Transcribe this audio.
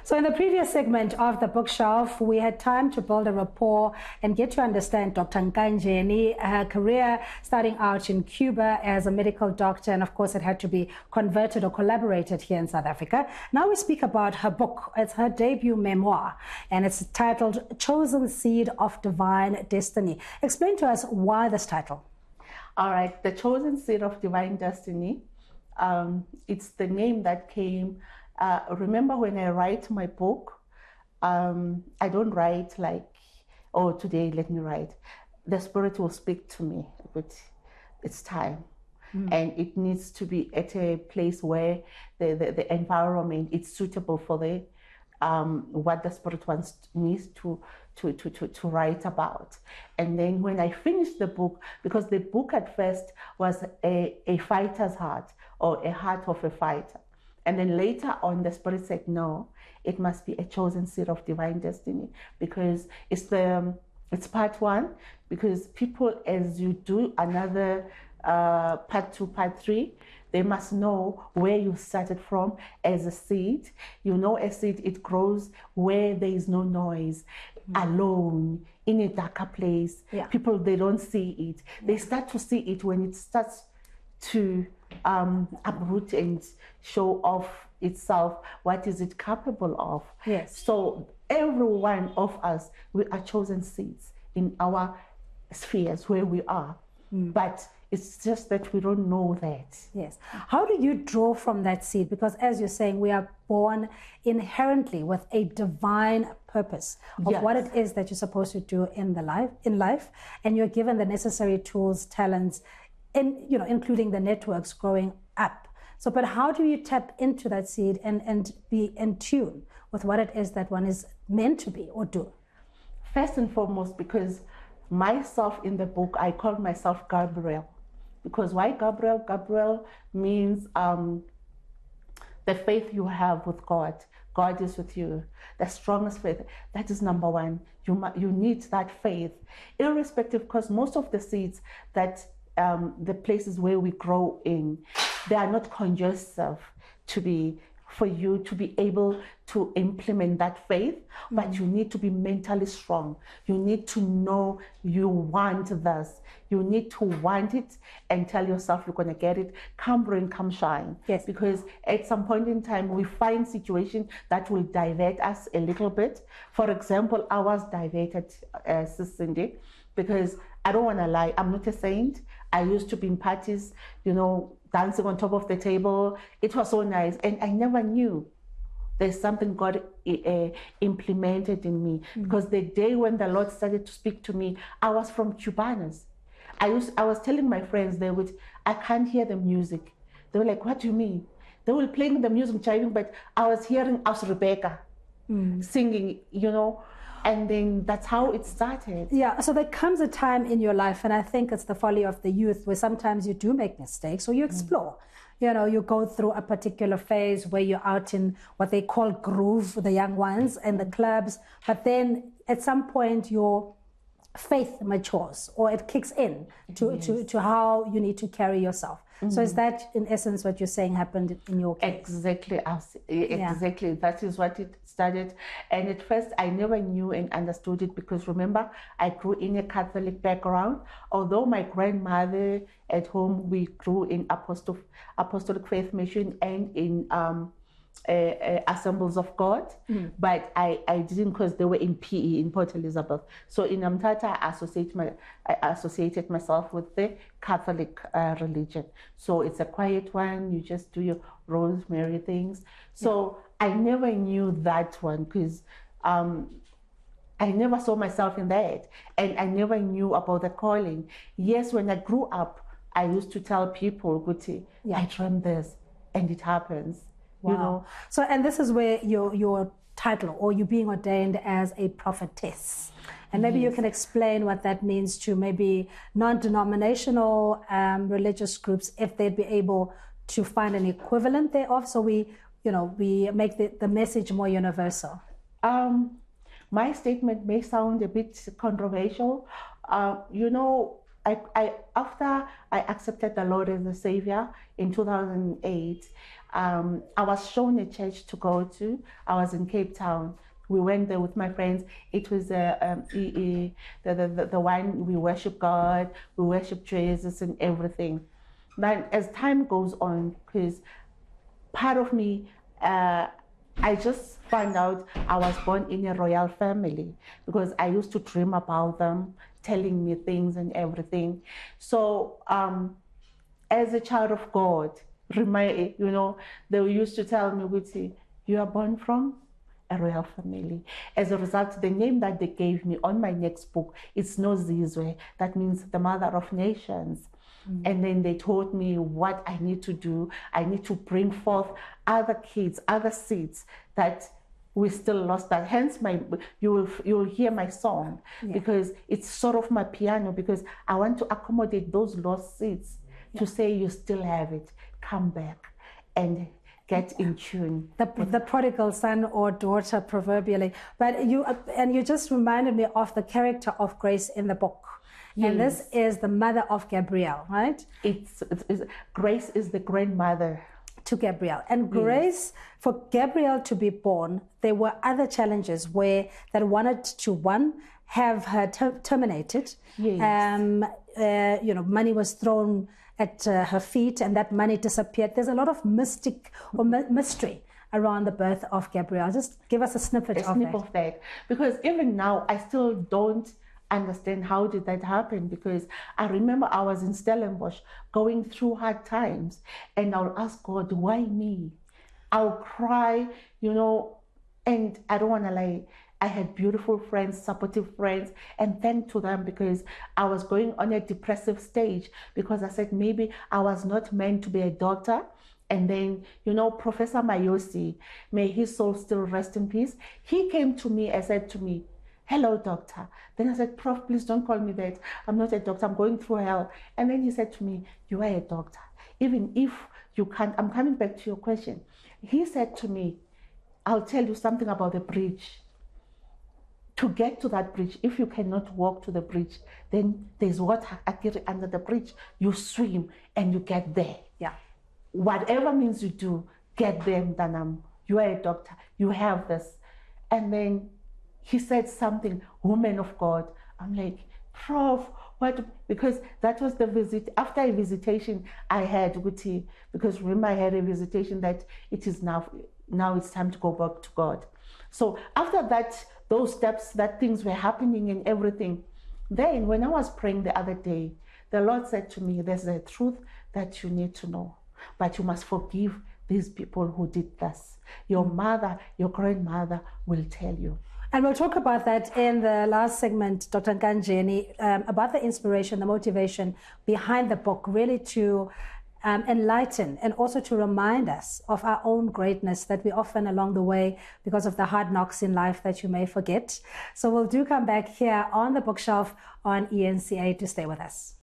So in the previous segment of the bookshelf, we had time to build a rapport and get to understand Dr. Nkanjeni, her career starting out in Cuba as a medical doctor, and of course it had to be converted or collaborated here in South Africa. Now we speak about her book. It's her debut memoir, and it's titled Chosen Seed of Divine Destiny. Explain to us why this title. All right, The Chosen Seed of Divine Destiny. It's the name that came. Remember when I write my book, I don't write like, oh, today let me write. The Spirit will speak to me, but it's time. And it needs to be at a place where the environment is suitable for the what the Spirit wants me to write about. And then when I finished the book, because the book at first was a fighter's heart, or a heart of a fighter. And then later on, the Spirit said, no, it must be a chosen seed of divine destiny, because it's part one, because people, as you do another part two, part three, they must know where you started from as a seed. You know, a seed, it grows where there is no noise, alone, in a darker place. Yeah. People, they don't see it. Yeah. They start to see it when it starts to uproot and show off itself. What is it capable of? Yes. So every one of us, we are chosen seeds in our spheres where we are. But it's just that we don't know that. Yes. How do you draw from that seed? Because as you're saying, we are born inherently with a divine purpose of Yes. what it is that you're supposed to do in life, and you're given the necessary tools, talents, including the networks growing up. So, but how do you tap into that seed and be in tune with what it is that one is meant to be or do? First and foremost, because myself in the book, I call myself Gabriel. Because why Gabriel? Gabriel means the faith you have with God. God is with you. The strongest faith. That is number one. You need that faith, irrespective, because most of the seeds that the places where we grow in, they are not conducive for you to be able to implement that faith, but you need to be mentally strong. You need to know you want this. You need to want it and tell yourself you're going to get it, come rain, come shine. Yes. Because at some point in time, we find situations that will divert us a little bit. For example, I was diverted, Sindi, because I don't want to lie, I'm not a saint. I used to be in parties, dancing on top of the table. It was so nice. And I never knew there's something God implemented in me. Because the day when the Lord started to speak to me, I was from Cubanas. I was telling my friends, I can't hear the music. They were like, what do you mean? They were playing the music, chiming, but I was hearing Us Rebecca singing, And then that's how it started. Yeah, so there comes a time in your life, and I think it's the folly of the youth, where sometimes you do make mistakes or you explore. You go through a particular phase where you're out in what they call groove, the young ones, and the clubs. But then at some point your faith matures, or it kicks in to how you need to carry yourself. So is that in essence what you're saying happened in your case? Exactly. Exactly. Yeah. That is what it started. And at first I never knew and understood it, because remember, I grew in a Catholic background. Although my grandmother at home, we grew in Apostolic Faith Mission and in Assemblies of God, but I didn't, because they were in PE in Port Elizabeth. So in Mthatha, I associated myself with the Catholic religion. So it's a quiet one. You just do your rosemary things. So I never knew that one, because I never saw myself in that, and I never knew about the calling. Yes, when I grew up, I used to tell people, Guti, I dreamed this, and it happens. Wow. So, and this is where your title, or you being ordained as a prophetess. And maybe you can explain what that means to maybe non-denominational religious groups, if they'd be able to find an equivalent thereof. So we make the message more universal. My statement may sound a bit controversial. after I accepted the Lord as a Savior in 2008, I was shown a church to go to. I was in Cape Town. We went there with my friends. It was the one we worship God, we worship Jesus and everything. But as time goes on, because part of me, I just found out I was born in a royal family because I used to dream about them, telling me things and everything. So as a child of God, they used to tell me, Witty, you are born from a royal family. As a result, the name that they gave me on my next book, it's Nozizwe. That means the mother of nations. And then they told me what I need to do. I need to bring forth other kids, other seeds that we still lost. That hence you will hear my song, because it's sort of my piano, because I want to accommodate those lost seeds to say you still have it. Come back and get in tune. The prodigal son or daughter, proverbially. But you just reminded me of the character of Grace in the book. Yes. And this is the mother of Gabriel, right? Grace is the grandmother to Gabriel. And Grace, for Gabriel to be born, there were other challenges that wanted to, have her terminated. Yes. Money was thrown at her feet, and that money disappeared. There's a lot of mystery around the birth of Gabriel. Just give us a snippet of that. Because even now, I still don't understand how did that happen, because I remember I was in Stellenbosch going through hard times, and I'll ask God, why me? I'll cry, and I don't want to lie. I had beautiful friends, supportive friends, and thank to them, because I was going on a depressive stage, because I said maybe I was not meant to be a doctor. And then, Professor Mayosi, may his soul still rest in peace, he came to me and said to me, hello, doctor. Then I said, Prof, please don't call me that. I'm not a doctor. I'm going through hell. And then he said to me, you are a doctor. Even if you can't, I'm coming back to your question. He said to me, I'll tell you something about the bridge. To get to that bridge, if you cannot walk to the bridge, then there's water under the bridge. You swim and you get there. Yeah. Whatever means you do, get there, Mdanam. You are a doctor. You have this. And then he said something, woman of God. I'm like, Prof, what? Because that was the visit. After a visitation I had, Guti, because remember I had a visitation that it is now it's time to go back to God. So after that, those steps, that things were happening and everything. Then when I was praying the other day, the Lord said to me, there's a truth that you need to know, but you must forgive these people who did this. Your mother, your grandmother will tell you. And we'll talk about that in the last segment, Dr. Nkanjeni, about the inspiration, the motivation behind the book, really to enlighten and also to remind us of our own greatness that we often along the way, because of the hard knocks in life, that you may forget. So we'll come back here on the bookshelf on eNCA. To stay with us.